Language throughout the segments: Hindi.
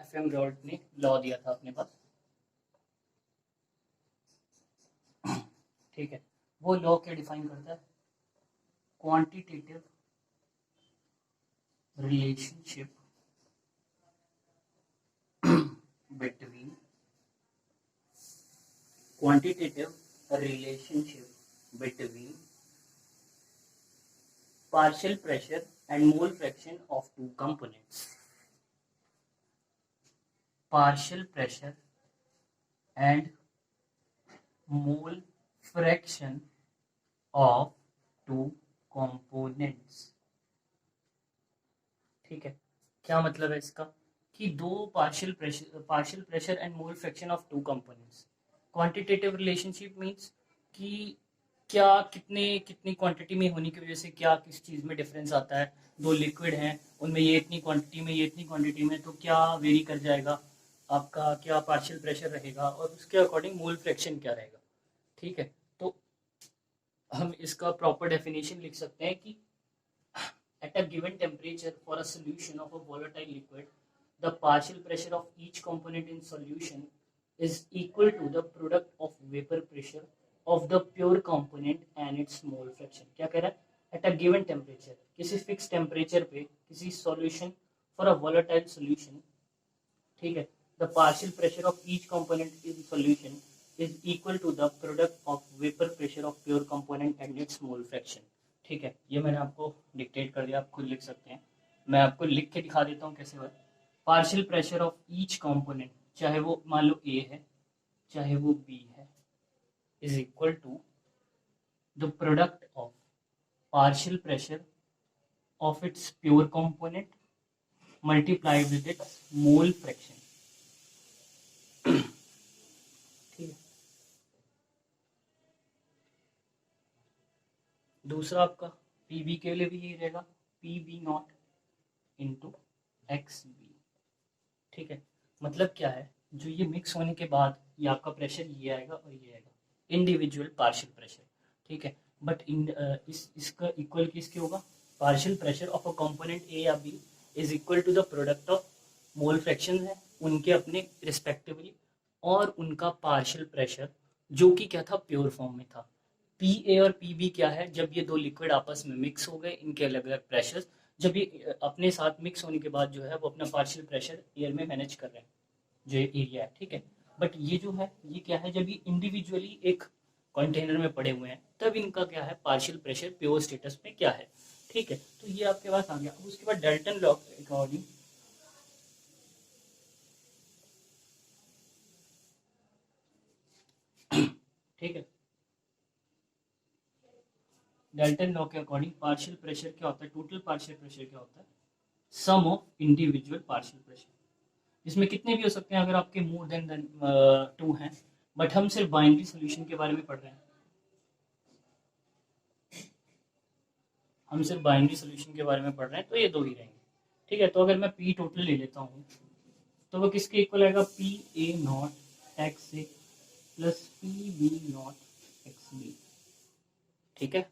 एफएम रॉल्ट ने लॉ दिया था अपने पास, ठीक है। वो लॉ क्या डिफाइन करता है? Quantitative relationship between quantitative relationship between partial pressure and mole fraction of two components. Partial pressure and mole fraction of two components. ठीक है, क्या मतलब है इसका? कि दो partial pressure and mole fraction of two components. Quantitative relationship means कि क्या कितनी क्वांटिटी में होने की वजह से क्या किस चीज़ में डिफरेंस आता है। दो लिक्विड हैं, उनमें ये इतनी क्वांटिटी में, ये इतनी क्वांटिटी में, तो क्या वेरी कर जाएगा आपका, क्या पार्शियल प्रेशर रहेगा और उसके अकॉर्डिंग मोल फ्रैक्शन क्या रहेगा। ठीक है, तो हम इसका प्रॉपर डेफिनेशन लिख सकते हैं कि at a given temperature for a solution of a volatile liquid, the partial pressure of each component in solution is equal to the product of vapor pressure of the pure component and its mole fraction. क्या कह रहा है? At a given temperature, किसी फिक्स टेम्परेचर पे किसी solution for a volatile solution, ठीक है, the partial pressure of each component in solution is equal to the product of vapor pressure of pure component and its mole fraction. ठीक है, ये मैंने आपको डिक्टेट कर दिया, आप खुद लिख सकते हैं। मैं आपको लिख के दिखा देता हूँ कैसे हुआ। Partial pressure of each component, चाहे वो मान लो ए है चाहे वो बी है, is equal to the product of partial pressure of its pure component multiplied with its mole fraction. ठीक है, दूसरा आपका पी बी के लिए भी यही रहेगा, P B not into X B. ठीक है, मतलब क्या है, जो ये मिक्स होने के बाद ये आपका प्रेशर ये आएगा और ये आएगा, इंडिविजुअल पार्शियल प्रेशर। ठीक है, बट इसका इक्वल किसके होगा? Partial pressure of a component A या B is equal to the product of mole fraction है उनके अपने रिस्पेक्टिवली और उनका पार्शियल प्रेशर जो कि क्या था, प्योर फॉर्म में था। पी ए और पी बी क्या है? जब ये दो लिक्विड आपस में मिक्स हो गए, इनके अलग अलग प्रेशर, जब ये अपने साथ मिक्स होने के बाद जो है वो अपना पार्शियल प्रेशर एयर में मैनेज कर रहे हैं, जो एरिया है। ठीक है, बट ये जो है ये क्या है, जब ये इंडिविजुअली एक कंटेनर में पड़े हुए हैं तब इनका क्या है, पार्शियल प्रेशर प्योर स्टेटस में क्या है। ठीक है, तो ये आपके पास आ गया। उसके बाद डाल्टन लॉ के अकॉर्डिंग ठीक है, डाल्टन लॉ के अकॉर्डिंग पार्शियल प्रेशर क्या होता है, टोटल पार्शियल प्रेशर क्या होता है, सम ऑफ इंडिविजुअल पार्शियल प्रेशर। इसमें कितने भी हो सकते हैं अगर आपके मोर देन 2 हैं, बट हम सिर्फ बाइनरी सोल्यूशन के बारे में पढ़ रहे हैं, हम सिर्फ बाइनरी सोल्यूशन के बारे में पढ़ रहे हैं, तो ये दो ही रहेंगे। ठीक है, तो अगर मैं पी टोटल ले लेता हूँ तो वो किसके इक्वल आएगा, P A not X A plus P B not X B. ठीक है,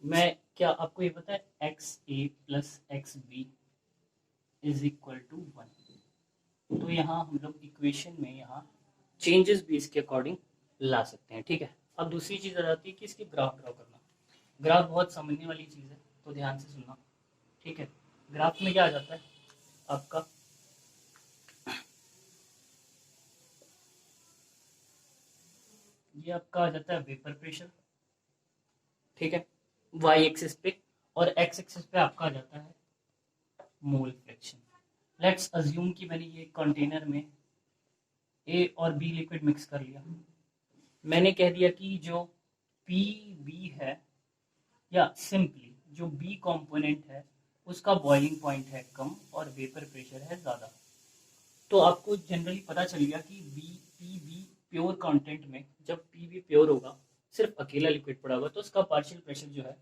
मैं क्या आपको ये पता है, X A plus X B is equal to 1। तो यहाँ हम लोग इक्वेशन में यहाँ चेंजेस भी इसके अकॉर्डिंग ला सकते हैं। ठीक है, अब दूसरी चीज आ जाती है कि इसकी ग्राफ ड्रॉ करना। ग्राफ बहुत समझने वाली चीज है, तो ध्यान से सुनना। ठीक है, ग्राफ में क्या आ जाता है आपका, ये आपका आ जाता है वेपर प्रेशर। ठीक है, वाई एक्सिस पे, और एक्स एक्सिस पे आपका आ जाता है मोल फ्रैक्शन। लेट्स अज्यूम कि मैंने ये कंटेनर में ए और बी लिक्विड मिक्स कर लिया। मैंने कह दिया कि जो पी बी है, या सिंपली जो बी कंपोनेंट है उसका बॉइलिंग पॉइंट है कम और वेपर प्रेशर है ज़्यादा। तो आपको जनरली पता चल गया कि पी बी प्योर कंटेंट में जब पी बी प्योर होगा, सिर्फ अकेला लिक्विड पड़ा होगा, तो उसका पार्शियल प्रेशर जो है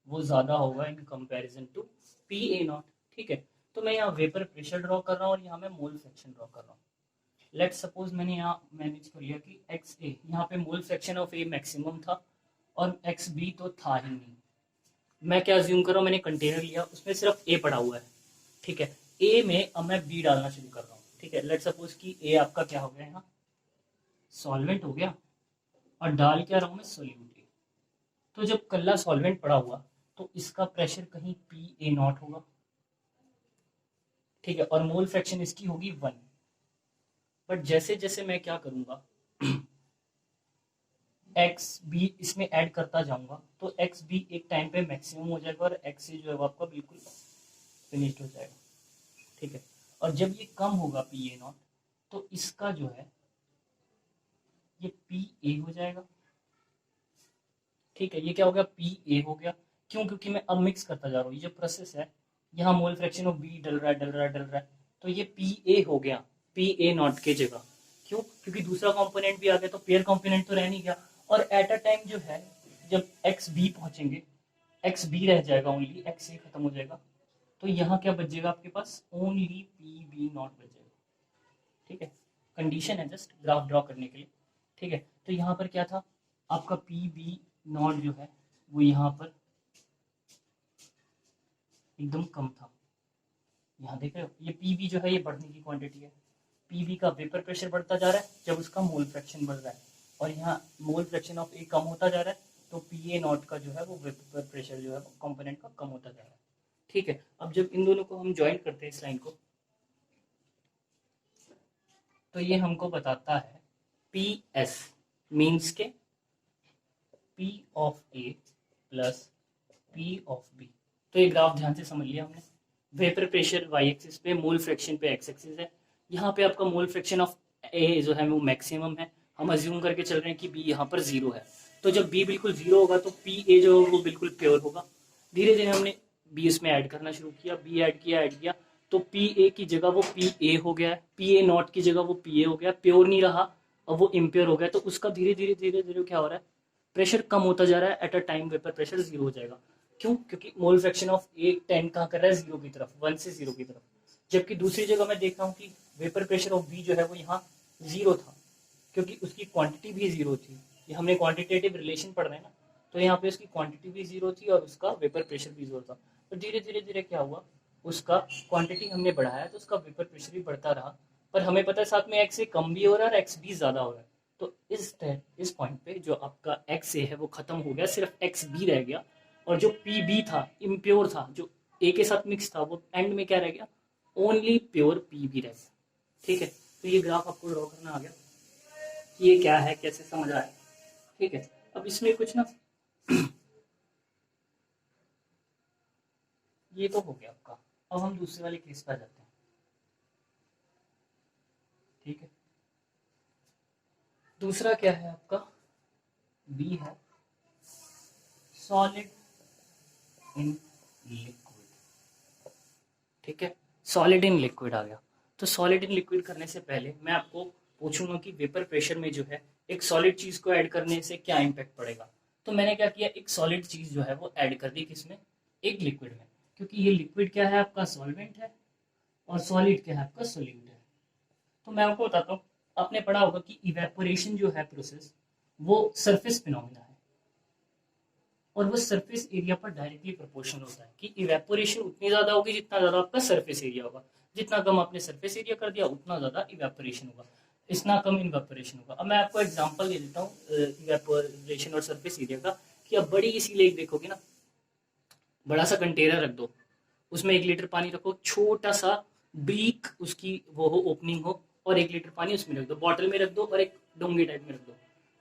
वो ज़्यादा होगा in comparison to P A not. ठीक है, तो मैं यहाँ वेपर प्रेशर ड्रॉ कर रहा हूँ और यहाँ मैं मोल फ्रैक्शन ड्रॉ कर रहा हूँ। लेट्स सपोज मैंने यहाँ मैनेज कर लिया कि एक्स ए, यहाँ पे मोल फ्रैक्शन ऑफ ए मैक्सिमम था और एक्स बी तो था ही नहीं। मैं क्या अज्यूम कर रहा हूँ, मैंने कंटेनर लिया उसमें सिर्फ ए पड़ा हुआ है, ठीक है, ए में अब मैं बी डालना शुरू कर रहा हूँ। ठीक है, लेट सपोज कि ए आपका क्या हो गया, यहाँ सॉल्वेंट हो गया, और डाल क्या रहा हूँ मैं, सोल्यूट ए। तो जब कल्ला सॉल्वेंट पड़ा हुआ तो इसका प्रेशर कहीं पी ए नॉट होगा। ठीक है, और मोल फ्रैक्शन इसकी होगी 1। बट जैसे जैसे मैं क्या करूंगा, एक्स बी इसमें ऐड करता जाऊंगा, तो एक्स बी एक टाइम पे मैक्सिमम हो जाएगा और एक्स सी जो है वो आपका बिल्कुल फिनिश्ड हो जाएगा। ठीक है, और जब ये कम होगा पी ए नॉट, तो इसका जो है ये पी ए हो जाएगा। ठीक है, ये क्या हो गया, पी ए हो गया। क्यों, क्योंकि मैं अब मिक्स करता जा रहा हूँ। ये जो प्रोसेस है, यहाँ मोल फ्रैक्शन ऑफ बी डल रहा है डल रहा है डल रहा है, तो ये पी ए हो गया पी ए नॉट के जगह। क्यों, क्योंकि दूसरा कंपोनेंट भी आ गया, तो पेयर कंपोनेंट तो रह नहीं गया। और एट अ टाइम जो है, जब एक्स बी पहुंचेंगे, एक्स बी रह जाएगा, ओनली एक्स ए खत्म हो जाएगा। तो यहाँ क्या बच जाएगा आपके पास, ओनली पी बी नॉट बच जाएगा। ठीक है, कंडीशन है जस्ट ग्राफ ड्रॉ करने के लिए। ठीक है, तो यहाँ पर क्या था, आपका पी बी नॉट जो है वो यहाँ पर एकदम कम था। यहाँ देख रहे हो, ये पी बी जो है ये बढ़ने की क्वांटिटी है। पी बी का वेपर प्रेशर बढ़ता जा रहा है जब उसका मोल फ्रैक्शन बढ़ रहा है, और यहाँ मोल फ्रैक्शन ऑफ ए कम होता जा रहा है, तो पी ए नॉट का जो है वो वेपर प्रेशर जो है वो कंपोनेंट का कम होता जा रहा है। ठीक है, अब जब इन दोनों को हम ज्वाइन करते हैं इस लाइन को, तो ये हमको बताता है पी एस मीन्स के P of A plus P of B. तो ये ग्राफ ध्यान से समझ लिया हमने। वेपर प्रेशर वाई एक्सिस पे, मोल फ्रैक्शन पे एक्स एक्सिस है। यहाँ पे आपका मोल फ्रैक्शन ऑफ ए जो है वो मैक्सिमम है। हम अज्यूम करके चल रहे हैं कि बी यहाँ पर जीरो है, तो जब बी बिल्कुल जीरो होगा तो पी ए जो है वो बिल्कुल प्योर होगा। धीरे धीरे हमने बी इसमें ऐड करना शुरू किया, बी ऐड किया, तो पी ए की जगह वो पी ए हो गया है, पी ए नॉट की जगह वो पी ए हो गया, प्योर नहीं रहा, अब वो इम्प्योर हो गया। तो उसका धीरे धीरे धीरे धीरे क्या हो रहा है, प्रेशर कम होता जा रहा है। At a time vapour pressure zero हो जाएगा। क्यों, क्योंकि मोल फ्रैक्शन ऑफ ए टेंड कहाँ कर रहा है, जीरो की तरफ, 1 से 0 की तरफ। जबकि दूसरी जगह मैं देख रहा हूँ कि वेपर प्रेशर ऑफ बी जो है वो यहाँ जीरो था, क्योंकि उसकी क्वांटिटी भी जीरो थी। ये हमने क्वांटिटेटिव रिलेशन पढ़ रहे हैं ना, तो यहाँ पे उसकी क्वांटिटी भी जीरो थी और उसका वेपर प्रेशर भी जीरो था। तो धीरे धीरे धीरे क्या हुआ, उसका क्वांटिटी हमने बढ़ाया तो उसका वेपर प्रेशर भी बढ़ता रहा। पर हमें पता है साथ में एक्स ए कम भी हो रहा है और एक्स बी ज्यादा हो रहा है। तो इस पॉइंट पे जो आपका एक्स ए है वो खत्म हो गया, सिर्फ एक्स बी रह गया। और जो पी बी था, इम्प्योर था, जो ए के साथ मिक्स था, वो एंड में क्या रह गया, ओनली प्योर पी बी रह गया। ठीक है, तो ये ग्राफ आपको ड्रॉ करना आ गया कि ये क्या है, कैसे समझ आया। ठीक है, अब इसमें कुछ ना, ये तो हो गया आपका। अब हम दूसरे वाले केस पर जाते हैं। ठीक है, दूसरा क्या है आपका, बी है सॉलिड इन लिक्विड। ठीक है, सॉलिड इन लिक्विड आ गया। तो सॉलिड इन लिक्विड करने से पहले मैं आपको पूछूंगा कि वेपर प्रेशर में जो है एक सॉलिड चीज को ऐड करने से क्या इम्पैक्ट पड़ेगा। तो मैंने क्या किया, एक सॉलिड चीज जो है वो ऐड कर दी, किसमें, एक लिक्विड में। क्योंकि ये लिक्विड क्या है आपका, सॉल्वेंट है, और सॉलिड क्या है आपका, सोल्यूट है। तो मैं आपको बताता हूँ, आपने पढ़ा होगा कि इवेपोरेशन जो है प्रोसेस, वो सरफेस फिनोमिना है, और वो सरफेस एरिया पर डायरेक्टली प्रोपोर्शनल होता है। कि इवेपोरेशन उतनी ज्यादा होगी जितना ज्यादा आपका सरफेस एरिया होगा, जितना कम आपने सरफेस एरिया कर दिया उतना ज्यादा इवेपोरेशन होगा, इतना कम इवेपोरेशन होगा। अब मैं आपको एग्जांपल दे देता हूँ इवेपोरेशन और सरफेस एरिया का। कि अब बड़ी सी लेक देखोगे ना, बड़ा सा कंटेनर रख दो, उसमें 1 लीटर पानी रखो, छोटा सा ब्रीक उसकी वो हो, ओपनिंग हो, और 1 लीटर पानी उसमें रख दो, बॉटल में रख दो और एक डोंगे टाइप में रख दो।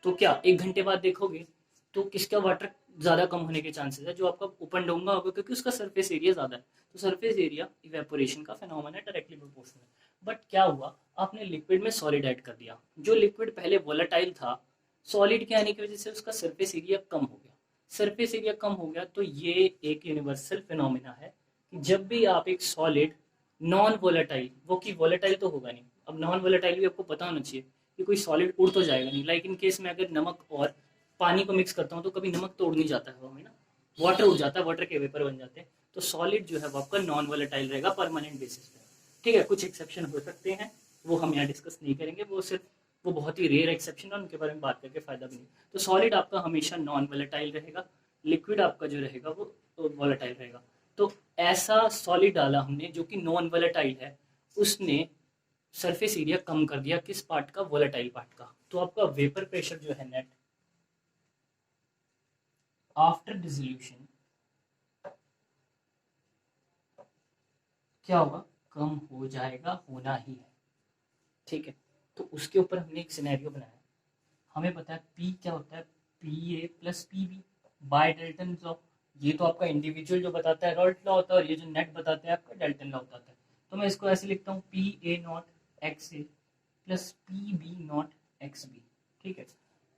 तो क्या 1 घंटे बाद देखोगे तो किसका वाटर ज्यादा कम होने के चांसेस है, जो आपका ओपन डोंगा होगा, क्योंकि उसका सरफेस एरिया ज्यादा है। तो सरफेस एरिया इवेपोरेशन का फेनोमेना है, डायरेक्टली प्रोपोर्शनल है। बट क्या हुआ, आपने लिक्विड में सॉलिड ऐड कर दिया, जो लिक्विड पहले वोलेटाइल था, सॉलिड के आने की वजह से उसका सरफेस एरिया कम हो गया। सरफेस एरिया कम हो गया तो ये एक यूनिवर्सल फिनोमिना है कि जब भी आप एक सॉलिड नॉन वोलेटाइल, वो की वोलेटाइल तो होगा नहीं, अब नॉन वोलेटाइल भी आपको पता होना चाहिए कि कोई सॉलिड उड़ तो जाएगा नहीं। लाइक इन केस में अगर नमक और पानी को मिक्स करता हूँ तो कभी नमक तो उड़ नहीं जाता है हवा में ना, वाटर उड़ जाता है, वाटर के वेपर बन जाते हैं। तो सॉलिड जो है वो आपका नॉन वोलेटाइल रहेगा परमानेंट बेसिस पे। ठीक है, कुछ एक्सेप्शन हो सकते हैं, वो हम यहाँ डिस्कस नहीं करेंगे, वो सिर्फ वो बहुत ही रेयर एक्सेप्शन है, उनके बारे में बात करके फायदा भी नहीं। तो सॉलिड आपका हमेशा नॉन वोलेटाइल रहेगा, लिक्विड आपका जो रहेगा वो वोलेटाइल रहेगा। तो ऐसा सॉलिड डाला हमने जो कि नॉन वोलेटाइल है, उसने सरफेस एरिया कम कर दिया किस पार्ट का, वोलेटाइल पार्ट का। तो आपका वेपर प्रेशर जो है नेट आफ्टर डिसोल्यूशन क्या होगा, कम हो जाएगा, होना ही है। ठीक है, तो उसके ऊपर हमने एक सिनेरियो बनाया। हमें पता है पी क्या होता है, P A plus P B by Dalton law. ये तो आपका इंडिविजुअल जो बताता है रॉल्ट लॉ होता है, और ये जो नेट बताते हैं आपका डेल्टन लॉ बताता है। तो मैं इसको ऐसे लिखता हूँ, P A not X A plus P B not X B. ठीक है,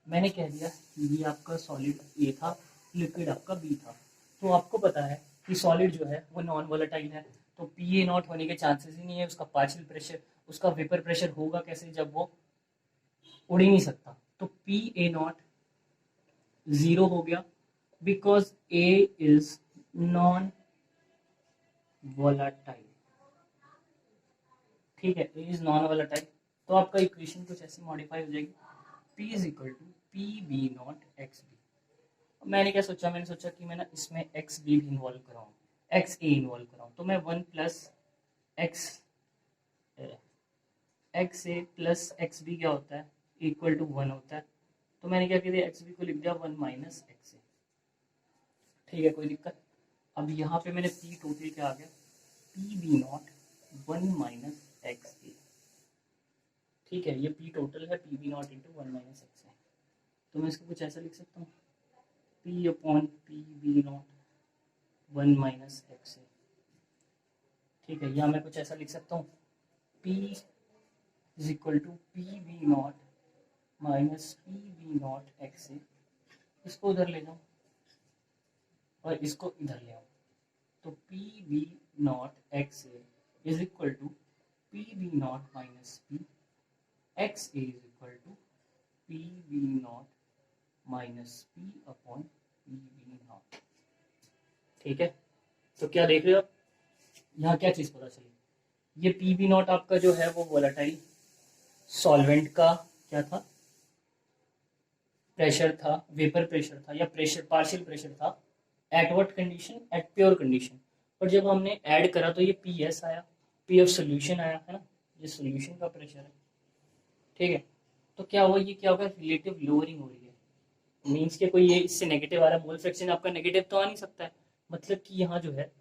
मैंने कह दिया ये आपका सॉलिड ए था, लिक्विड आपका बी था। तो आपको पता है कि सॉलिड जो है वो नॉन वोलेटाइल है, तो पी ए नॉट होने के चांसेस ही नहीं है। उसका पार्शियल प्रेशर, उसका वेपर प्रेशर होगा कैसे जब वो उड़ ही नहीं सकता। तो पी ए नॉट जीरो हो गया, because A is non volatile. ठीक है, ए इज नॉन वोलेटाइल। तो आपका इक्वेशन कुछ ऐसी मॉडिफाई हो जाएगी, P is equal to P B not X B. मैंने क्या सोचा, मैंने सोचा कि मैं ना इसमें एक्स बी भी इन्वॉल्व कराऊँ, एक्स ए इन्वॉल्व कराऊँ। तो मैं one plus X X A plus X B क्या होता है, इक्वल टू वन होता है। तो मैंने क्या किया, एक्स बी को लिख दिया वन माइनस एक्स ए। ठीक है, कोई दिक्कत। अब यहाँ पे मैंने पी टोटल क्या आ गया, P B naught one minus X A. ठीक है, ये पी टोटल है, P B not into one minus X A. तो मैं इसको कुछ ऐसा लिख सकता हूँ, P upon P B naught one minus X A. ठीक है, या मैं कुछ ऐसा लिख सकता हूँ, P is equal to P B not minus P B not X A. इसको उधर ले जाऊँ और इसको इधर ले आऊँ, तो P B not X A is equal to P B not minus P X A is equal to P B not minus P upon P B not. ठीक है, तो क्या देख रहे हो आप, यहाँ क्या चीज़ पता चली, ये पी बी नॉट आपका जो है वो वोलेटाइल सॉल्वेंट का क्या था, प्रेशर था, वेपर प्रेशर था, या प्रेशर पार्शियल प्रेशर था। At what condition, at pure condition. और जब हमने ऐड करा तो ये पी एस आया, पी ऑफ सोल्यूशन आया है ना, ये सोल्यूशन का प्रेशर है। ठीक है, तो क्या हुआ, ये क्या होगा, रिलेटिव लोअरिंग हो रही है। मीन्स के कोई ये इससे नेगेटिव आ रहा है, मोल फ्रैक्शन आपका नेगेटिव तो आ नहीं सकता है। मतलब कि यहाँ जो है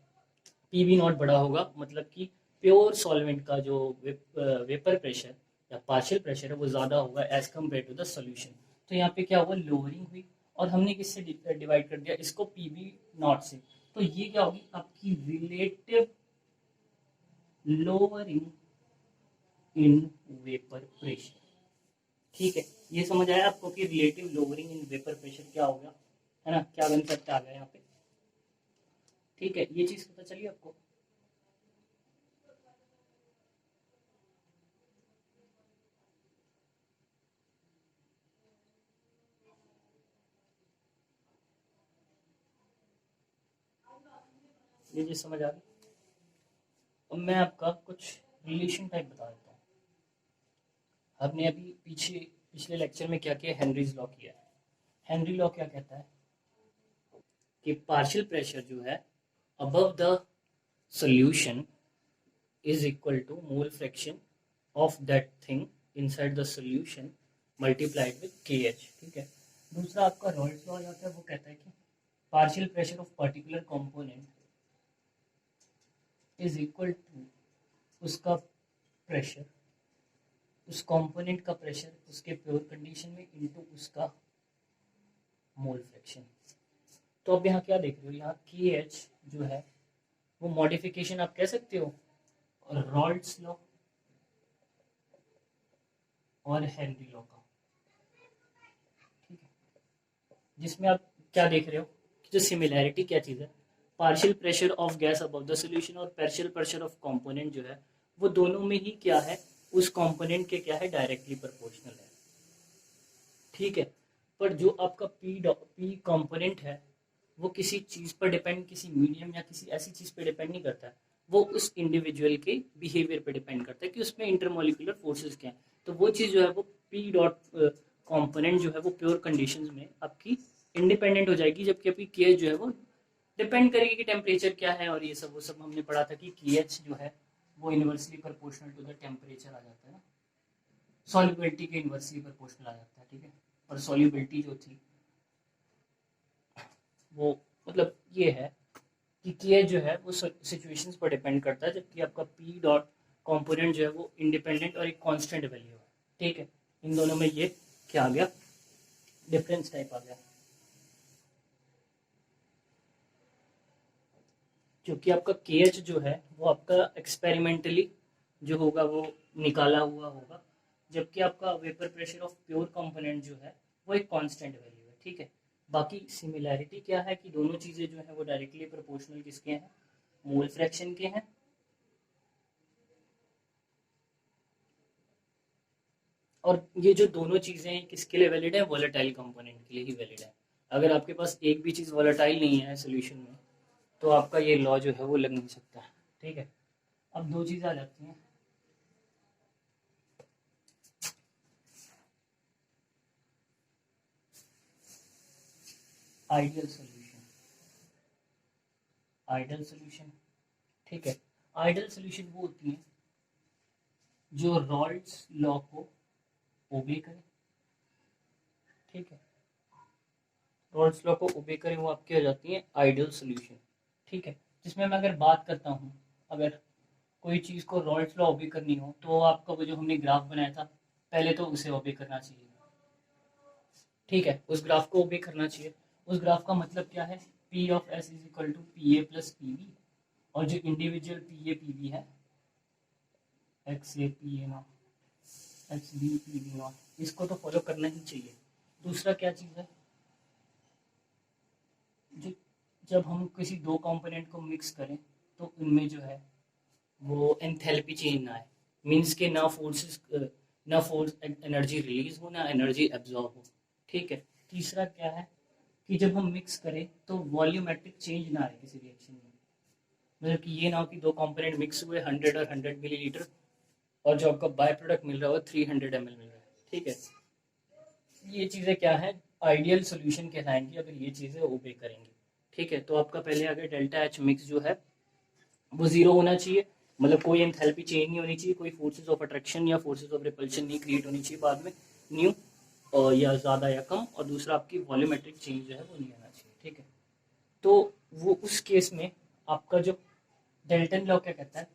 पी बी नॉट बड़ा होगा, मतलब कि प्योर सॉल्वेंट का जो वेपर प्रेशर या पार्शियल प्रेशर है वो ज़्यादा होगा as compare to the solution. तो यहाँ पे क्या हुआ, लोअरिंग हुई, और हमने किससे डिवाइड कर दिया इसको, पी बी नॉट से। तो ये क्या होगी आपकी relative lowering in vapour pressure. ठीक है, ये समझ आया आपको कि relative lowering in vapour pressure क्या हो गया, है ना, क्या कंसेप्ट आ गया यहाँ पे। ठीक है, ये चीज पता चली आपको। ये चीज समझ आ गई। अब मैं आपका कुछ रिलेशन टाइप बता देता हूँ। हमने अभी पिछले लेक्चर में क्या किया, हेनरीज लॉ किया है। हेनरी लॉ क्या कहता है कि पार्शियल प्रेशर जो है above the solution is equal to mole fraction of that thing inside the solution multiplied with K H. ठीक है, दूसरा आपका रॉल्स लॉ आता है, वो कहता है कि partial pressure of particular component is equal to उसका प्रेशर, उस कंपोनेंट का प्रेशर उसके प्योर कंडीशन में इनटू उसका मोल फ्रैक्शन। तो अब यहाँ क्या देख रहे हो, यहाँ के एच जो है वो मॉडिफिकेशन आप कह सकते हो रॉल्ट्स लॉ और हेनरी लॉ का। ठीक है, जिसमें आप क्या देख रहे हो कि जो सिमिलैरिटी क्या चीज़ है, partial pressure of gas above the solution और पार्शियल प्रेशर ऑफ कंपोनेंट जो है वो दोनों में ही क्या है, उस कंपोनेंट के क्या है, डायरेक्टली प्रोपोर्शनल है। ठीक है, पर जो आपका पी कंपोनेंट है वो किसी चीज़ पर डिपेंड, किसी मीडियम या किसी ऐसी चीज़ पर डिपेंड नहीं करता है, वो उस इंडिविजुअल के बिहेवियर पर डिपेंड करता है कि उसमें इंटरमोलिकुलर फोर्सेस क्या है। तो वो चीज़ जो है वो पी डॉट कंपोनेंट जो है वो प्योर कंडीशंस में आपकी इंडिपेंडेंट हो जाएगी, जबकि आपकी के जो है वो डिपेंड करेगी कि टेम्परेचर क्या है, और ये सब वो सब हमने पढ़ा था कि KH जो है वो inversely proportional to the temperature आ जाता है ना, सॉल्युबिलिटी के इनवर्सली प्रोपोर्शनल आ जाता है, ठीक है। और सॉल्युबिलिटी जो थी वो मतलब ये है कि KH जो है वो सिचुएशंस पर डिपेंड करता है, जबकि आपका P डॉट कॉम्पोनेंट जो है वो इंडिपेंडेंट और एक कांस्टेंट वैल्यू है, ठीक है। इन दोनों में ये क्या आ गया, डिफरेंस टाइप आ गया, क्योंकि आपका KH जो है वो आपका एक्सपेरिमेंटली जो होगा वो निकाला हुआ होगा, जबकि आपका vapour pressure of pure component जो है वो एक कांस्टेंट वैल्यू है, ठीक है। बाकी सिमिलैरिटी क्या है कि दोनों चीज़ें जो है वो डायरेक्टली प्रोपोर्शनल किसके हैं, मोल फ्रैक्शन के हैं। और ये जो दोनों चीज़ें किसके लिए वैलिड है, वोलेटाइल कंपोनेंट के लिए ही वैलिड है। अगर आपके पास एक भी चीज़ वोलेटाइल नहीं है सोल्यूशन में, तो आपका ये लॉ जो है वो लग नहीं सकता, ठीक है। अब दो चीज़ आ जाती हैं, आइडियल सॉल्यूशन, आइडियल सॉल्यूशन, ठीक है। आइडियल सॉल्यूशन वो होती है जो रॉल्स लॉ को ओबे करे, ठीक है। रॉल्स लॉ को ओबे करे वो आपकी हो जाती है आइडियल सॉल्यूशन, ठीक है। जिसमें मैं अगर बात करता हूँ, अगर कोई चीज़ को रॉल्स लॉ ओबे करनी हो तो आपका वो जो हमने ग्राफ बनाया था पहले तो उसे ओबे करना चाहिए, ठीक है। उस ग्राफ को ओबे करना चाहिए। उस ग्राफ का मतलब क्या है, P of S is equal to PA plus PB, और जो इंडिविजुअल PA PB है XA PA not XB PB not, इसको तो फॉलो करना ही चाहिए। दूसरा क्या चीज़ है, जो जब हम किसी दो कंपोनेंट को मिक्स करें तो उनमें जो है वो एंथैल्पी चेंज ना आए, मीन्स के ना फोर्स एनर्जी रिलीज हो ना एनर्जी एब्जॉर्ब हो, ठीक है। तीसरा क्या है कि जब हम मिक्स करें तो वॉल्यूमेट्रिक चेंज ना आए किसी रिएक्शन में, मतलब कि ये ना हो कि दो कंपोनेंट मिक्स हुए 100 और 100 मिलीलीटर, और जो आपका बाय प्रोडक्ट मिल रहा है वो 300 ml मिल रहा है, ठीक है। ये चीज़ें क्या है, आइडियल सोल्यूशन कहलाएंगी अगर ये चीज़ें ओबे करेंगी, ठीक है। तो आपका पहले आगे डेल्टा एच मिक्स जो है वो जीरो होना चाहिए, मतलब कोई एंथैल्पी चेंज नहीं होनी चाहिए, कोई फोर्सेस ऑफ अट्रैक्शन या फोर्सेस ऑफ रिपल्शन नहीं क्रिएट होनी चाहिए बाद में न्यू, या ज़्यादा या कम, और दूसरा आपकी वॉल्यूमेट्रिक चेंज जो है वो नहीं आना चाहिए, ठीक है। तो वो उस केस में आपका जो डेल्टन लॉ क्या कहता है,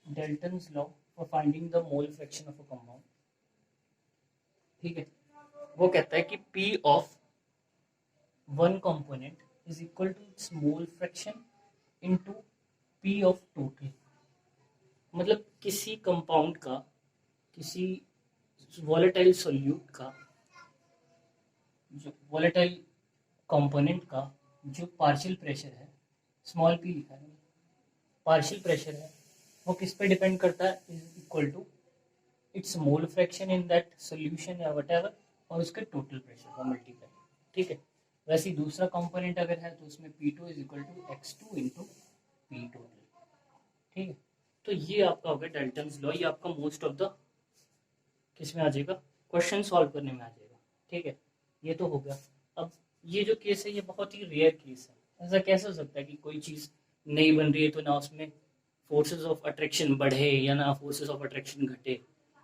Dalton's law for finding the mole fraction of a compound, ठीक है, वो कहता है कि P of one component is equal to its mole fraction into P of total, मतलब किसी कंपाउंड का, किसी वॉलेटाइल सोल्यूट का, जो वॉलेटाइल कंपोनेंट का जो पार्शियल प्रेशर है, स्मॉल p लिखा है, पार्शियल प्रेशर है, वो किस पे डिपेंड करता है, is equal to its mole fraction in that solution या वट, और उसके टोटल प्रेशर का मल्टीप्लाई, ठीक है। वैसे ही दूसरा कंपोनेंट अगर है तो उसमें P2 is equal to x2 into P total, ठीक है। तो ये आपका हो गया डाल्टन्स लॉ, ये आपका मोस्ट ऑफ द किस में आ जाएगा, क्वेश्चन सॉल्व करने में आ जाएगा, ठीक है। ये तो हो गया। अब ये जो केस है ये बहुत ही रेयर केस है, ऐसा कैसे हो सकता है कि कोई चीज़ नई बन रही है तो ना उसमें फोर्सेस ऑफ अट्रैक्शन बढ़े या ना फोर्सेस ऑफ अट्रैक्शन घटे,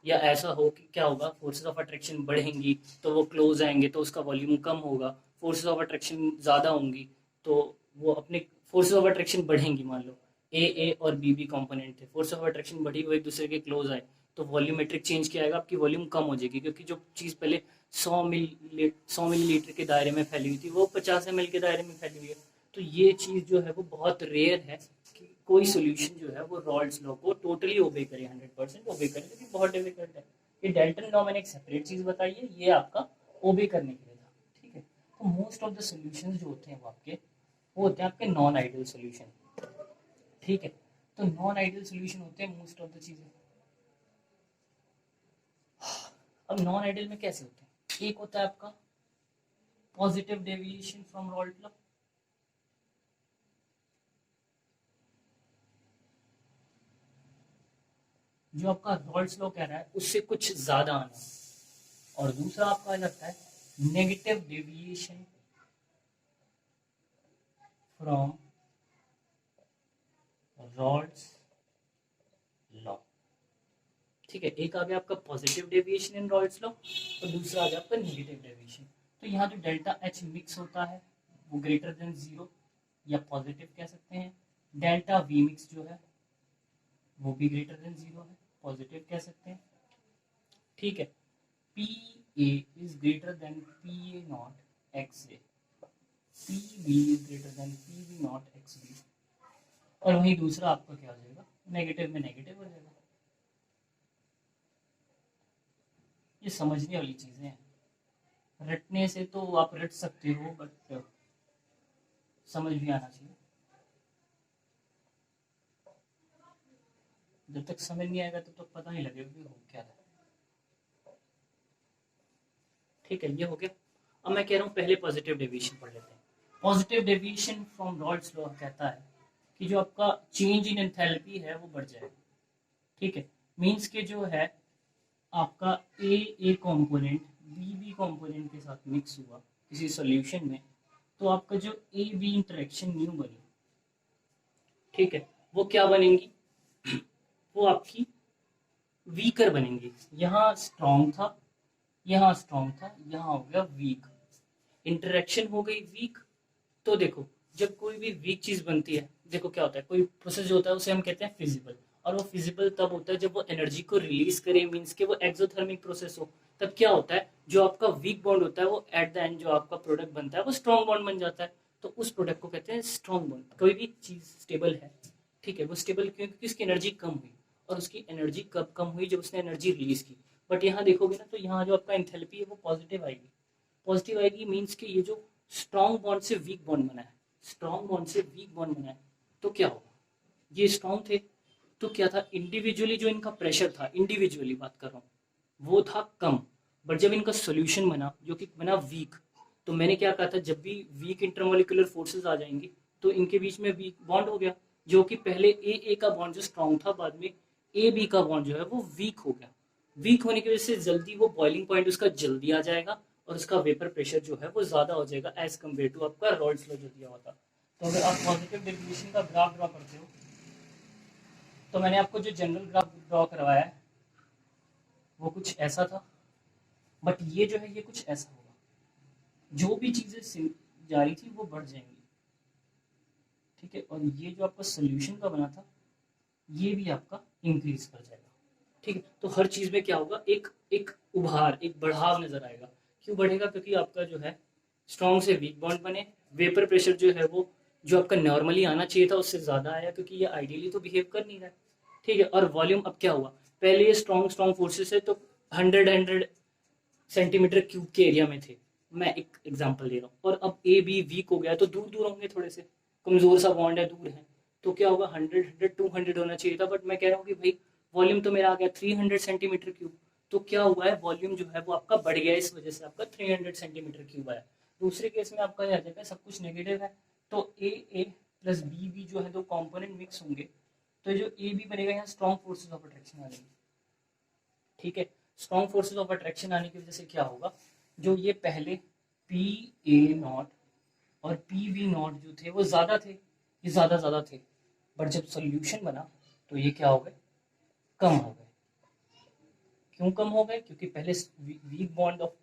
या ऐसा हो कि क्या होगा, फोर्सेस ऑफ अट्रैक्शन बढ़ेंगी तो वो क्लोज आएंगे तो उसका वॉल्यूम कम होगा, फोर्सेस ऑफ अट्रैक्शन ज़्यादा होंगी तो वो अपने फोर्सेस ऑफ अट्रैक्शन बढ़ेंगी, मान लो ए और बी कंपोनेंट थे, फोर्स ऑफ अट्रैक्शन बढ़ी, वो एक दूसरे के क्लोज आए तो वॉल्यूमेट्रिक चेंज क्या आएगा, आपकी वॉल्यूम कम हो जाएगी, क्योंकि जो चीज़ पहले 100 मिलीलीटर के दायरे में फैली हुई थी वो 50 ml के दायरे में फैली हुई है। तो ये चीज़ जो है वो बहुत रेयर है कि कोई सोल्यूशन जो है वो रॉल्स लॉ को टोटली ओबे करे, 100% ओबे करे, क्योंकि बहुत डिफिकल्ट है। ये डेल्टन लॉ मैंने एक सेपरेट चीज़ बताई है, ये आपका ओबे करने के लिए था, ठीक है। तो मोस्ट ऑफ द सोल्यूशन जो होते हैं वो होते हैं आपके नॉन आइडियल सोल्यूशन, ठीक है। तो नॉन आइडियल सोल्यूशन होते हैं मोस्ट ऑफ द चीज़ें। अब नॉन आइडियल में कैसे होते हैं, एक होता है आपका positive deviation from Raoult law, जो आपका रॉल्ट्स लॉ कह रहा है उससे कुछ ज्यादा आना, और दूसरा आपका लगता है negative deviation from Rawls law. ठीक है, एक आ गया आपका पॉजिटिव डेविएशन इन रॉल्स लॉ और दूसरा आ गया आपका नेगेटिव डेविएशन। तो यहाँ जो डेल्टा एच मिक्स होता है वो ग्रेटर देन 0 या पॉजिटिव कह सकते हैं। डेल्टा वी मिक्स जो है वो भी ग्रेटर देन 0 है, पॉजिटिव कह सकते हैं। ठीक है, P A is greater than P A not X A, P B is greater than P B not X B. और वहीं दूसरा आपका क्या हो जाएगा, नेगेटिव में नेगेटिव हो जाएगा। ये समझने वाली चीजें हैं, रटने से तो आप रट सकते हो बट समझ भी आना चाहिए। जब तक समझ नहीं आएगा तब तक पता नहीं लगेगा कि हो क्या रहा है। ठीक है, ये हो गया। अब मैं कह रहा हूँ पहले पॉजिटिव डेविएशन पढ़ लेते हैं। Positive deviation from Rawls law कहता है कि जो आपका चेंज इन एंथैल्पी है वो बढ़ जाएगा। ठीक है, मींस के जो है आपका ए कंपोनेंट बी कंपोनेंट के साथ मिक्स हुआ किसी सॉल्यूशन में, तो आपका जो ए बी इंटरेक्शन न्यू बनी, ठीक है, वो क्या बनेंगी, वो आपकी वीकर बनेंगी। यहाँ स्ट्रॉन्ग था, यहाँ स्ट्रॉन्ग था, यहाँ हो गया वीक, इंटरेक्शन हो गई वीक। तो देखो जब कोई भी वीक चीज बनती है, देखो क्या होता है, कोई प्रोसेस जो होता है उसे हम कहते हैं फिजिबल, और वो फिजिबल तब होता है जब वो एनर्जी को रिलीज करे, मींस के वो एक्सोथर्मिक प्रोसेस हो। तब क्या होता है, जो आपका वीक बॉन्ड होता है वो एट द एंड जो आपका प्रोडक्ट बनता है वो स्ट्रॉन्ग बॉन्ड बन जाता है। तो उस प्रोडक्ट को कहते हैं स्ट्रॉन्ग बॉन्ड। कोई भी चीज स्टेबल है, ठीक है, वो स्टेबल क्यों, क्योंकि उसकी एनर्जी कम हुई। और उसकी एनर्जी कब कम हुई, जब उसने एनर्जी रिलीज की। बट यहाँ देखोगे ना, तो यहाँ जो आपका एंथैल्पी है वो पॉजिटिव आएगी। पॉजिटिव आएगी मीन्स कि ये जो स्ट्रॉन्ग बॉन्ड से वीक बॉन्ड बना है, स्ट्रॉन्ग बॉन्ड से वीक बॉन्ड बना है, तो क्या होगा, ये स्ट्रॉन्ग थे तो क्या था, इंडिविजुअली जो इनका प्रेशर था, इंडिविजुअली बात कर रहा हूँ, वो था कम। बट जब इनका सोल्यूशन बना जो कि बना वीक, तो मैंने क्या कहा था, जब भी वीक इंटरमोलिकुलर फोर्सेस आ जाएंगी तो इनके बीच में वीक बॉन्ड हो गया, जो कि पहले ए का बॉन्ड जो स्ट्रॉन्ग था, बाद में ए बी का बॉन्ड जो है वो वीक हो गया। वीक होने की वजह से जल्दी वो बॉइलिंग पॉइंट उसका जल्दी आ जाएगा और उसका वेपर प्रेशर जो है वो ज्यादा हो जाएगा एज कम्पेयर टू आपका रॉल्स लॉ जो दिया हुआ था। तो अगर आप पॉजिटिव डेविएशन का ग्राफ ड्रॉ करते हो, तो मैंने आपको जो जनरल ग्राफ ड्रॉ करवाया है वो कुछ ऐसा था, बट ये जो है ये कुछ ऐसा होगा। जो भी चीजें जा रही थी वो बढ़ जाएंगी, ठीक है, और ये जो आपका सोल्यूशन का बना था ये भी आपका इंक्रीज कर जाएगा। ठीक है, तो हर चीज में क्या होगा, एक एक उभार, एक बढ़ाव नजर आएगा। क्यों बढ़ेगा, क्योंकि आपका जो है स्ट्रॉन्ग से वीक बॉन्ड बने, वेपर प्रेशर जो है वो जो आपका नॉर्मली आना चाहिए था उससे ज्यादा आया, क्योंकि ये आइडियली तो बिहेव कर नहीं रहा है। ठीक है, और वॉल्यूम अब क्या हुआ, पहले ये स्ट्रॉन्ग स्ट्रॉन्ग फोर्सेस है तो 100 सेंटीमीटर क्यूब के एरिया में थे, मैं एक एग्जांपल दे रहा हूँ, और अब ए बी वीक हो गया तो दूर दूर होंगे, थोड़े से कमजोर सा बॉन्ड है, दूर है, तो क्या होगा, 100 200 होना चाहिए था। बट मैं कह रहा हूँ कि भाई वॉल्यूम तो मेरा आ गया 300 सेंटीमीटर क्यूब, तो क्या हुआ है, वॉल्यूम जो है वो आपका बढ़ गया, इस वजह से आपका 300 सेंटीमीटर क्यूब आया। दूसरे केस में आपका आ जाएगा सब कुछ नेगेटिव है, तो ए प्लस बी जो है दो कॉम्पोनेंट मिक्स होंगे, तो जो ए बी बनेगा यहाँ स्ट्रॉन्ग फोर्सेज ऑफ अट्रैक्शन आ जाएंगे। ठीक है, स्ट्रॉन्ग फोर्सेज ऑफ अट्रैक्शन आने की वजह से क्या होगा, जो ये पहले पी ए नॉट और पी बी नॉट जो थे वो ज्यादा थे, ये ज्यादा थे, बट जब सोल्यूशन बना तो ये क्या हो गए, कम हो गए। क्यों कम हो गए, क्योंकि पहले वीक बॉन्ड ऑफ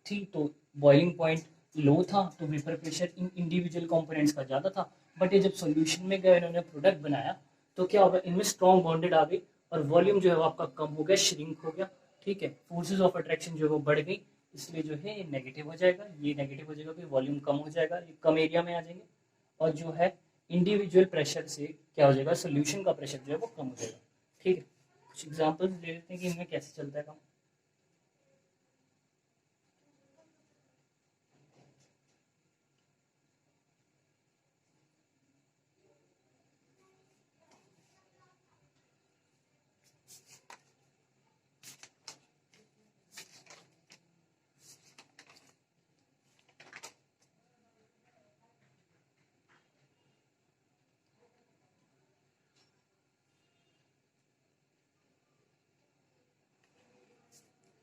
थी तो बॉइलिंग पॉइंट लो था, तो vapour pressure in individual components का ज्यादा था। बट ये जब सोल्यूशन में गए, इन्होंने प्रोडक्ट बनाया, तो क्या होगा, इनमें स्ट्रॉन्ग बॉन्डेड आ गई और वॉल्यूम जो है वो आपका कम हो गया, श्रिंक हो गया। ठीक है, फोर्सेज ऑफ अट्रैक्शन जो है वो बढ़ गई, इसलिए जो है ये नेगेटिव हो जाएगा, ये नेगेटिव हो जाएगा, फिर वॉल्यूम कम हो जाएगा, ये कम एरिया में आ जाएंगे, और जो है इंडिविजुअल प्रेशर से क्या हो जाएगा, सोल्यूशन का प्रेशर जो है वो कम हो जाएगा। ठीक है, कुछ एग्जाम्पल्स दे देते हैं कि इनमें कैसे चलता है काम।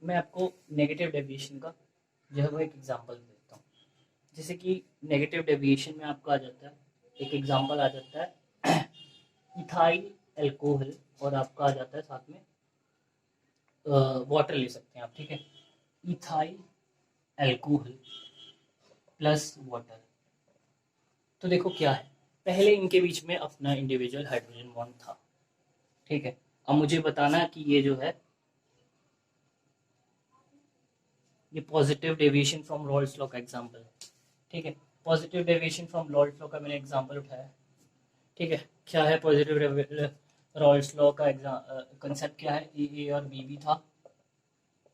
मैं आपको नेगेटिव डेविएशन का जो है वो एक एग्जांपल देता हूँ। जैसे कि नेगेटिव डेविएशन में आपका आ जाता है एक एग्जांपल आ जाता है इथाइल एल्कोहल, और आपका आ जाता है साथ में वाटर ले सकते हैं आप, ठीक है। इथाइल एल्कोहल प्लस वाटर, तो देखो क्या है, पहले इनके बीच में अपना इंडिविजुअल हाइड्रोजन बॉन्ड था, ठीक है। अब मुझे बताना कि ये जो है ये positive deviation from Rawls law का एग्जांपल है, ठीक है। Positive deviation from Rawls law का मैंने एग्जांपल उठाया, ठीक है। क्या है पॉजिटिव रॉल्स लॉ का कंसेप्ट क्या है, ए और बी था,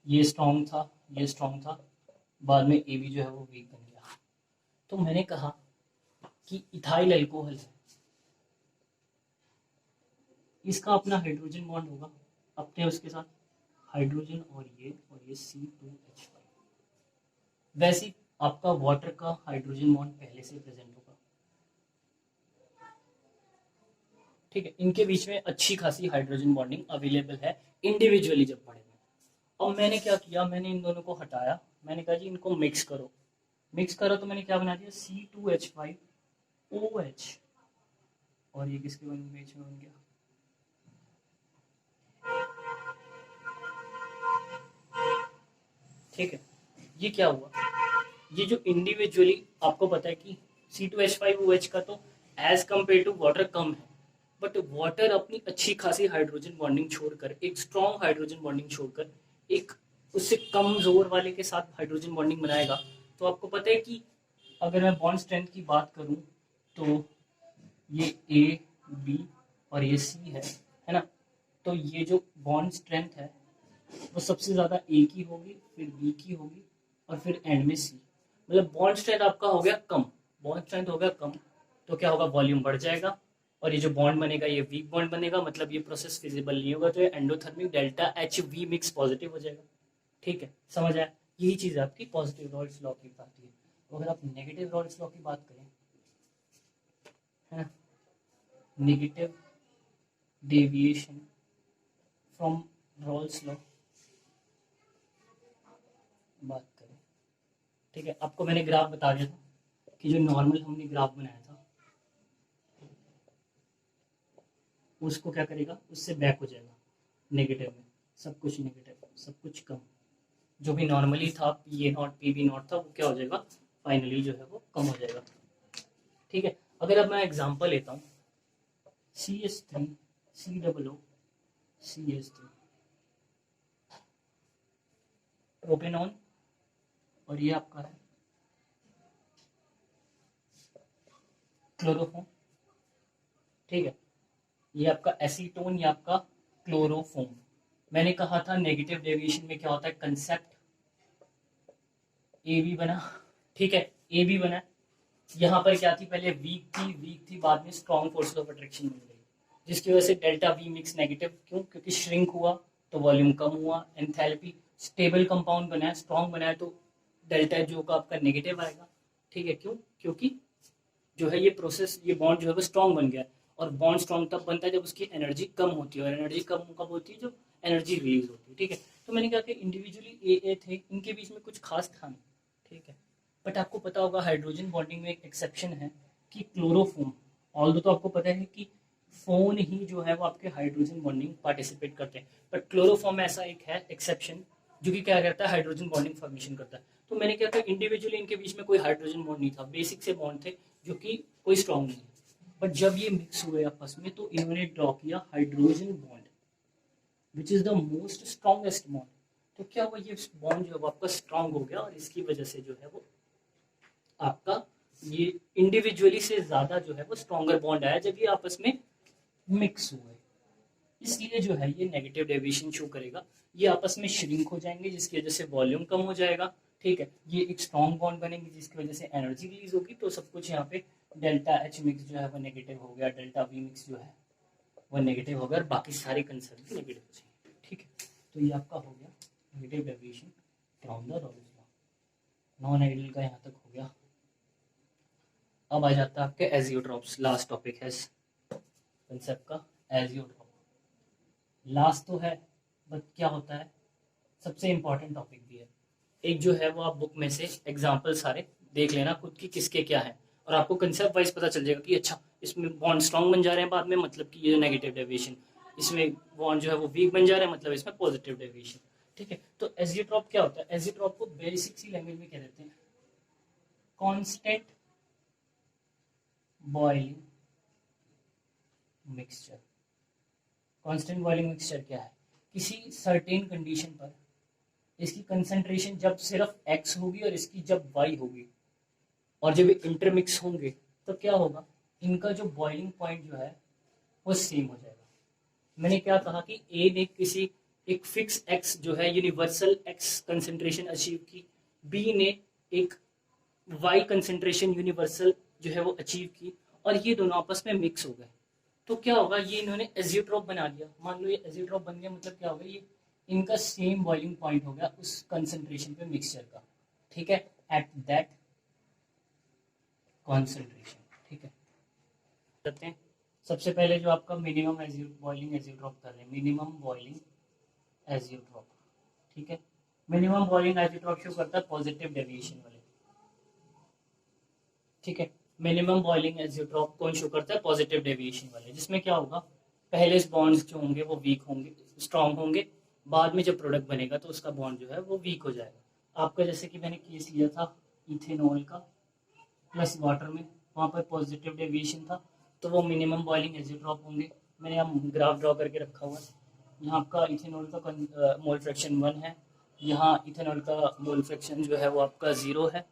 ये स्ट्रॉन्ग था, ये स्ट्रॉन्ग था, बाद में ए बी जो है वो वीक बन गया। तो मैंने कहा कि इथाइल अल्कोहल है, इसका अपना हाइड्रोजन बॉन्ड होगा अपने उसके साथ हाइड्रोजन, और ये C2H5। वैसे ही आपका वाटर का हाइड्रोजन बॉन्ड पहले से प्रेजेंट होगा, ठीक है। इनके बीच में अच्छी खासी हाइड्रोजन बॉन्डिंग अवेलेबल है इंडिविजुअली जब पढ़े में। अब मैंने क्या किया, मैंने इन दोनों को हटाया, मैंने कहा जी इनको मिक्स करो, मिक्स करो तो मैंने क्या बना दिया C2H5OH, और ये किसके बीच में बन गया, ठीक है। ये क्या हुआ, ये जो इंडिविजुअली आपको पता है कि C2H5OH का तो एज कंपेयर टू वाटर कम है, बट वाटर अपनी अच्छी खासी हाइड्रोजन बॉन्डिंग छोड़कर, एक स्ट्रॉन्ग हाइड्रोजन बॉन्डिंग छोड़कर एक उससे कम जोर वाले के साथ हाइड्रोजन बॉन्डिंग बनाएगा। तो आपको पता है कि अगर मैं बॉन्ड स्ट्रेंथ की बात करूं तो ये ए बी और ये सी है ना। तो ये जो बॉन्ड स्ट्रेंथ है वो सबसे ज्यादा ए की होगी, फिर बी की होगी, और फिर एंड में सी। मतलब बॉन्ड स्ट्रेंथ आपका हो गया कम, बॉन्ड स्ट्रेंथ हो गया कम, तो क्या होगा, वॉल्यूम बढ़ जाएगा, और ये जो बॉन्ड बनेगा ये वीक बॉन्ड बनेगा, मतलब ये प्रोसेस फिजिबल नहीं होगा, तो ये endothermic delta H we mix positive हो जाएगा, ठीक है। समझ आया, यही चीज आपकी पॉजिटिव रॉल्स लॉ की बात है। अगर आप नेगेटिव रॉल्स लॉ की बात करें, है ना, negative deviation from Rawls law बात करें, ठीक है। आपको मैंने ग्राफ बता दिया था कि जो नॉर्मल हमने ग्राफ बनाया था उसको क्या करेगा, उससे बैक हो जाएगा नेगेटिव में, सब कुछ नेगेटिव, सब कुछ कम, जो भी नॉर्मली था P A not P B not था वो क्या हो जाएगा, फाइनली जो है वो कम हो जाएगा, ठीक है। अगर अब मैं एग्जांपल लेता हूँ CH3 COO CH3 प्रोपेनॉन, और ये आपका है क्लोरोफॉर्म, ठीक है। ये आपका एसीटोन, ये आपका क्लोरोफॉर्म। मैंने कहा था नेगेटिव डेविएशन में क्या होता है, कंसेप्ट ए बी बना, ठीक है, ए बी बना। यहाँ पर क्या थी, पहले वीक थी, बाद में स्ट्रॉन्ग फोर्स ऑफ अट्रैक्शन बन गई, जिसकी वजह से डेल्टा वी मिक्स नेगेटिव, क्यों, क्योंकि श्रिंक हुआ तो वॉल्यूम कम हुआ, एंथैल्पी स्टेबल कंपाउंड बनाया, स्ट्रॉन्ग बनाया, तो डेल्टा जो का आपका नेगेटिव आएगा, ठीक है। क्यों, क्योंकि जो है ये प्रोसेस, ये बॉन्ड जो है वो स्ट्रॉन्ग बन गया, और बॉन्ड स्ट्रॉन्ग तब बनता है जब उसकी एनर्जी कम होती है, और एनर्जी कम कब होती है, जब एनर्जी रिलीज होती है, ठीक है। तो मैंने कहा कि इंडिविजुअली ए थे, इनके बीच में कुछ खास था नहीं, ठीक है। बट आपको पता होगा हाइड्रोजन बॉन्डिंग में एक एक्सेप्शन है कि क्लोरोफॉर्म, ऑल्दो तो आपको पता है कि फोन ही जो है वो आपके हाइड्रोजन बॉन्डिंग पार्टिसिपेट करते हैं, बट क्लोरोफॉर्म ऐसा एक है एक्सेप्शन जो कि क्या करता है, हाइड्रोजन बॉन्डिंग फॉर्मेशन करता है। तो मैंने क्या कहा, इंडिविजुअली इनके बीच में कोई हाइड्रोजन बॉन्ड नहीं था, बेसिक से बॉन्ड थे जो कि कोई स्ट्रॉन्ग नहीं है, बट जब ये मिक्स हुए आपस में तो इन्होंने ड्रॉ किया hydrogen bond which is the most strongest bond. तो क्या हुआ, ये बॉन्ड जो है वो आपका स्ट्रॉन्ग हो गया, और इसकी वजह से जो है वो आपका ये इंडिविजुअली से ज्यादा जो है वो स्ट्रॉन्गर बॉन्ड आया जब ये आपस में मिक्स हुए, इसलिए जो है ये नेगेटिव डेविएशन शो करेगा, ये आपस में श्रिंक हो जाएंगे जिसकी वजह से वॉल्यूम कम हो जाएगा, ठीक है। ये एक स्ट्रॉन्ग बॉन्ड बनेंगे जिसकी वजह से एनर्जी रिलीज होगी, तो सब कुछ यहाँ पे डेल्टा एच मिक्स जो है वो नेगेटिव हो गया, डेल्टा वी मिक्स जो है वो नेगेटिव हो गया, और बाकी सारे कंसेप्ट नेगेटिव हो जाएंगे, ठीक है। तो ये आपका हो गया negative deviation from the Rawls law. Non ideal का यहाँ तक हो गया। अब आ जाता है आपके एजियोट्रॉप्स, लास्ट टॉपिक है इस कंसेप्ट का, एजियोट्रॉप लास्ट तो है, बट क्या होता है, सबसे इंपॉर्टेंट टॉपिक भी है। एक जो है वो आप बुक में से एग्जाम्पल सारे देख लेना खुद की किसके क्या है, और आपको कंसेप्ट वाइज पता चल जाएगा कि अच्छा इसमें बॉन्ड स्ट्रॉन्ग बन जा रहे हैं बाद में, मतलब कि ये नेगेटिव डेविएशन, इसमें बॉन्ड जो है वो वीक बन जा रहा है, मतलब इसमें पॉजिटिव डेविएशन। ठीक है, तो एजियोट्रॉप क्या होता है? एजियोट्रॉप को बेसिक सी लैंग्वेज में क्या कहते हैं? Constant boiling mixture. Constant boiling mixture क्या है? किसी सर्टेन कंडीशन पर इसकी कंसंट्रेशन जब सिर्फ x होगी और इसकी जब y होगी, और जब ये इंटरमिक्स होंगे तो क्या होगा? इनका जो बॉइलिंग पॉइंट जो है वो सेम हो जाएगा। मैंने क्या कहा कि ए ने किसी एक फिक्स x जो है यूनिवर्सल x कंसंट्रेशन अचीव की, बी ने एक y कंसंट्रेशन यूनिवर्सल जो है वो अचीव की, और ये दोनों आपस में मिक्स हो गए। तो क्या होगा? ये इन्होंने एजियोट्रॉप बना लिया। मान लो ये एजियोट्रॉप बन गया, मतलब क्या होगा? ये इनका सेम बॉइलिंग पॉइंट हो गया उस कंसंट्रेशन पे मिक्सचर का। ठीक है, एट दैट कॉन्सेंट्रेशन। ठीक है, करते हैं। सबसे पहले जो आपका मिनिमम बॉइलिंग एजियोट्रॉप कर रहे हैं, मिनिमम बॉइलिंग एजियोट्रॉप। ठीक है, मिनिमम बॉइलिंग एजियोट्रॉप शो करता है पॉजिटिव डेविएशन वाले। ठीक है, मिनिमम बॉइलिंग एजियोट्रॉप कौन शो करता है? पॉजिटिव डेविएशन वाले, जिसमें क्या होगा? पहले बॉन्ड्स जो होंगे वो वीक होंगे, स्ट्रांग होंगे, बाद में जब प्रोडक्ट बनेगा तो उसका बॉन्ड जो है वो वीक हो जाएगा। आपका जैसे कि मैंने केस लिया था इथेनॉल का प्लस वाटर में, वहाँ पर पॉजिटिव डेविएशन था, तो वो मिनिमम बॉइलिंग एजियोट्रॉप होंगे। मैंने यहाँ ग्राफ ड्रॉ करके रखा हुआ है। यहाँ आपका इथेनॉल का मोल फ्रैक्शन 1 है, यहाँ इथेनॉल का मोल फ्रैक्शन जो है वो आपका 0 है।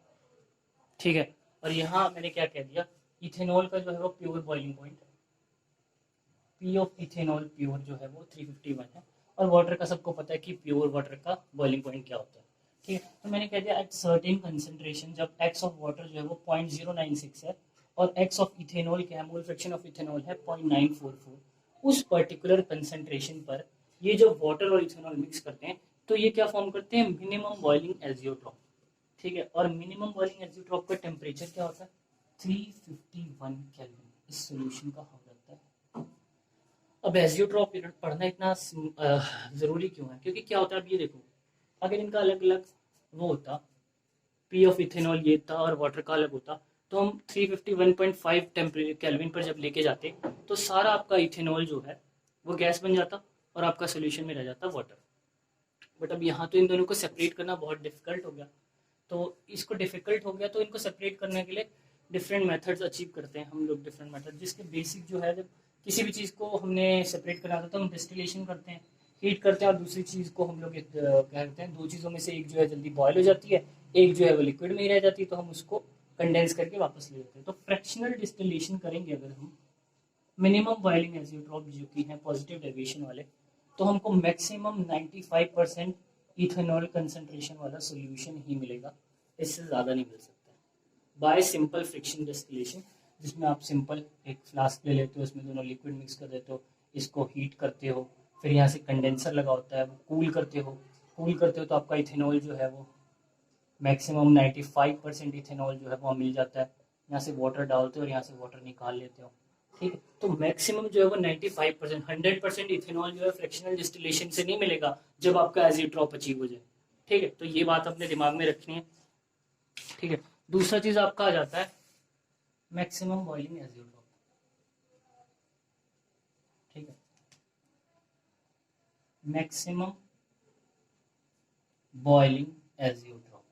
ठीक है, और यहाँ मैंने क्या कह दिया? इथेनॉल का जो है वो pure boiling point P of ethanol pure जो है वो 351 है, और वाटर का सबको पता है कि प्योर वाटर का बॉइलिंग पॉइंट क्या होता है। ठीक है, तो मैंने कह दिया एट सर्टेन कंसंट्रेशन जब एक्स ऑफ वाटर जो है वो 0.096 है और एक्स ऑफ इथेनॉल क्या है? मोल फ्रैक्शन ऑफ इथेनॉल है 0.944। उस पर्टिकुलर कंसंट्रेशन पर ये जो वाटर और इथेनॉल मिक्स करते हैं तो ये क्या फॉर्म करते हैं? Minimum boiling azeotrope. ठीक है, और मिनिमम बॉइलिंग एजियोट्रॉप का टेम्परेचर क्या होता है? 351 केल्विन इस सॉल्यूशन का हो जाता है। अब एजियोट्रॉप पढ़ना इतना जरूरी क्यों है? क्योंकि क्या होता है, अब ये देखो, अगर इनका अलग अलग वो होता, पी ऑफ इथेनॉल ये था और वाटर का अलग होता, तो हम 351.5 केल्विन पर जब लेके जाते तो सारा आपका इथेनॉल जो है वो गैस बन जाता और आपका सोल्यूशन में रह जाता वाटर। बट अब यहाँ तो इन दोनों को सेपरेट करना बहुत डिफिकल्ट हो गया। तो इसको डिफिकल्ट हो गया तो इनको सेपरेट करने के लिए डिफरेंट मेथड्स अचीव करते हैं हम लोग, डिफरेंट मेथड, जिसके बेसिक जो है, जब किसी भी चीज़ को हमने सेपरेट करना था तो हम डिस्टिलेशन करते हैं, हीट करते हैं, और दूसरी चीज़ को हम लोग क्या करते हैं, दो चीज़ों में से एक जो है जल्दी बॉयल हो जाती है, एक जो है वो लिक्विड में ही रह जाती है, तो हम उसको कंडेंस करके वापस ले लेते हैं। तो फ्रैक्शनल डिस्टिलेशन करेंगे अगर हम मिनिमम बॉइलिंग एजियोट्रॉप जो कि है पॉजिटिव डेविएशन वाले, तो हमको मैक्सिमम 95% इथेनॉल कंसंट्रेशन वाला सॉल्यूशन ही मिलेगा, इससे ज़्यादा नहीं मिल सकता बाय सिंपल फ्रिक्शन डिस्टिलेशन, जिसमें आप सिंपल एक फ्लास्क ले लेते हो, उसमें दोनों लिक्विड मिक्स कर देते हो, इसको हीट करते हो, फिर यहाँ से कंडेंसर लगा होता है, वो कूल करते हो तो आपका इथेनॉल जो है वो मैक्सिमम 95% इथेनॉल जो है वो मिल जाता है। यहाँ से वाटर डालते हो और यहाँ से वाटर निकाल लेते हो। ठीक है, तो मैक्सिमम जो है वो 95%, 100% इथेनॉल जो है फ्रैक्शनल डिस्टिलेशन से नहीं मिलेगा जब आपका एजियोट्रॉप अचीव हो जाए। ठीक है, तो ये बात अपने दिमाग में रखनी है। ठीक है, दूसरा चीज आपका आ जाता है मैक्सिमम बॉइलिंग एजियोट्रॉप। ठीक है, मैक्सिमम बॉइलिंग एजियोट्रॉप,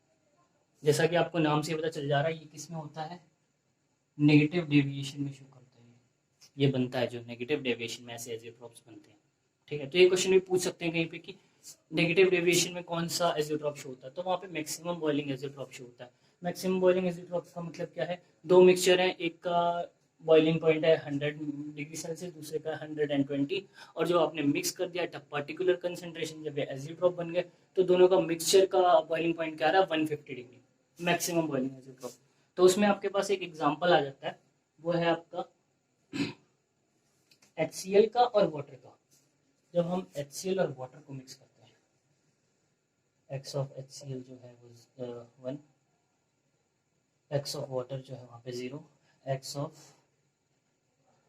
जैसा कि आपको नाम से पता चल जा रहा है, ये किस में होता है? नेगेटिव डेविएशन में शो करता है। ये बनता है जो नेगेटिव डेविएशन में ऐसे एजियोट्रॉप्स बनते हैं। ठीक है, तो ये क्वेश्चन भी पूछ सकते हैं कहीं पे कि नेगेटिव डेविएशन में कौन सा एजियोट्रॉप शो होता है, तो वहाँ पे मैक्सिमम बॉइलिंग एजियोट्रॉप शो होता है। मैक्सिमम बॉइलिंग एजियोट्रॉप का मतलब क्या है? दो मिक्सचर है, एक का बॉइलिंग पॉइंट है 100 डिग्री सेल्सियस, दूसरे का 120, और जो आपने मिक्स कर दिया पर्टिकुलर कंसंट्रेशन, जब ये एजियोट्रॉप बन गए तो दोनों का मिक्सचर का बॉइलिंग पॉइंट क्या आ रहा है? 150 डिग्री, मैक्सिमम बॉइलिंग एजियोट्रॉप। तो उसमें आपके पास एक एग्जाम्पल आ जाता है, वो है आपका HCl का और वाटर का। जब हम HCl और वाटर को मिक्स करते हैं, x ऑफ HCl जो है वो 1, x ऑफ वाटर जो है वहाँ पे 0, x ऑफ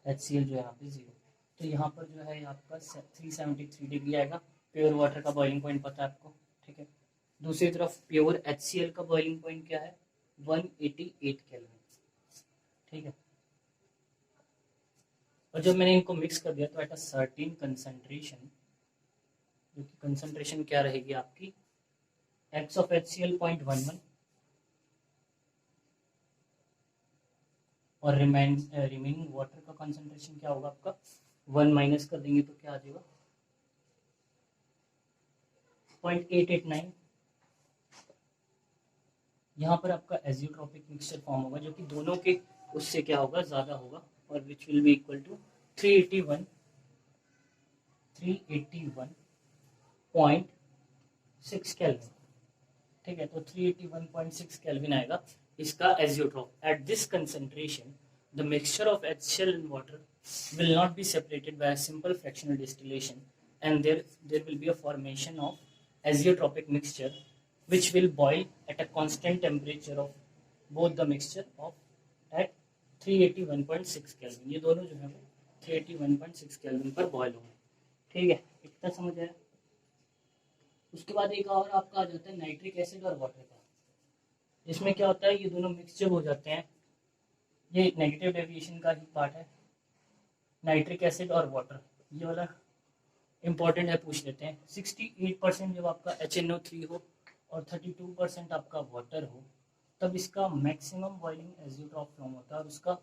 HCl जो है यहाँ पे 0, तो यहाँ पर जो है आपका 373 डिग्री आएगा। प्योर वाटर का बॉइलिंग पॉइंट पता है आपको। ठीक है, दूसरी तरफ प्योर HCl का बॉइलिंग पॉइंट क्या है? 188 केल्विन। ठीक है। और जब मैंने इनको मिक्स कर दिया तो एट अ सर्टेन कंसंट्रेशन, जो कि कंसंट्रेशन क्या रहेगी आपकी, x ऑफ HCl 0.11 और रिमेनिंग वाटर का कंसंट्रेशन क्या होगा आपका, 1 माइनस कर देंगे तो क्या आ जाएगा 0.889। यहाँ पर आपका एजियोट्रोपिक मिक्सचर फॉर्म होगा जो कि दोनों के उससे क्या होगा ज़्यादा होगा, और which will be equal to 381.6 kelvin. ठीक है, तो 381.6 केल्विन आएगा इसका azeotrope. At this concentration the mixture of HCl and water will not be separated by a simple fractional distillation, and there will be a formation of azeotropic mixture which will boil at a constant temperature of both the mixture of at 381.6 kelvin. ये दोनों जो है वो 381.6 केल्विन पर बॉयल होंगे। ठीक है, इतना समझ आया। उसके बाद एक और आपका आ जाता है नाइट्रिक एसिड और वाटर का। इसमें क्या होता है, ये दोनों मिक्स जब हो जाते हैं, ये नेगेटिव डेविएशन का ही पार्ट है, नाइट्रिक एसिड और वाटर, ये वाला इंपॉर्टेंट है, पूछ लेते हैं। 68% जब आपका HNO3 हो और 32% आपका वाटर हो, तब इसका मैक्सिमम बॉइलिंग एजियोट्रॉप फॉर्म होता है, और उसका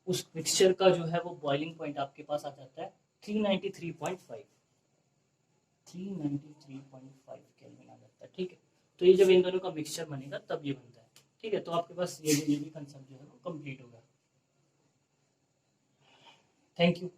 उस मिक्सचर का जो है वो बॉइलिंग पॉइंट आपके पास आ जाता है 393.5 केल्विन आ जाता है। ठीक है, तो ये जब इन दोनों का मिक्सचर बनेगा तब ये बनता है। ठीक है, तो आपके पास ये भी कंसेप्ट जो है वो कंप्लीट होगा। Thank you.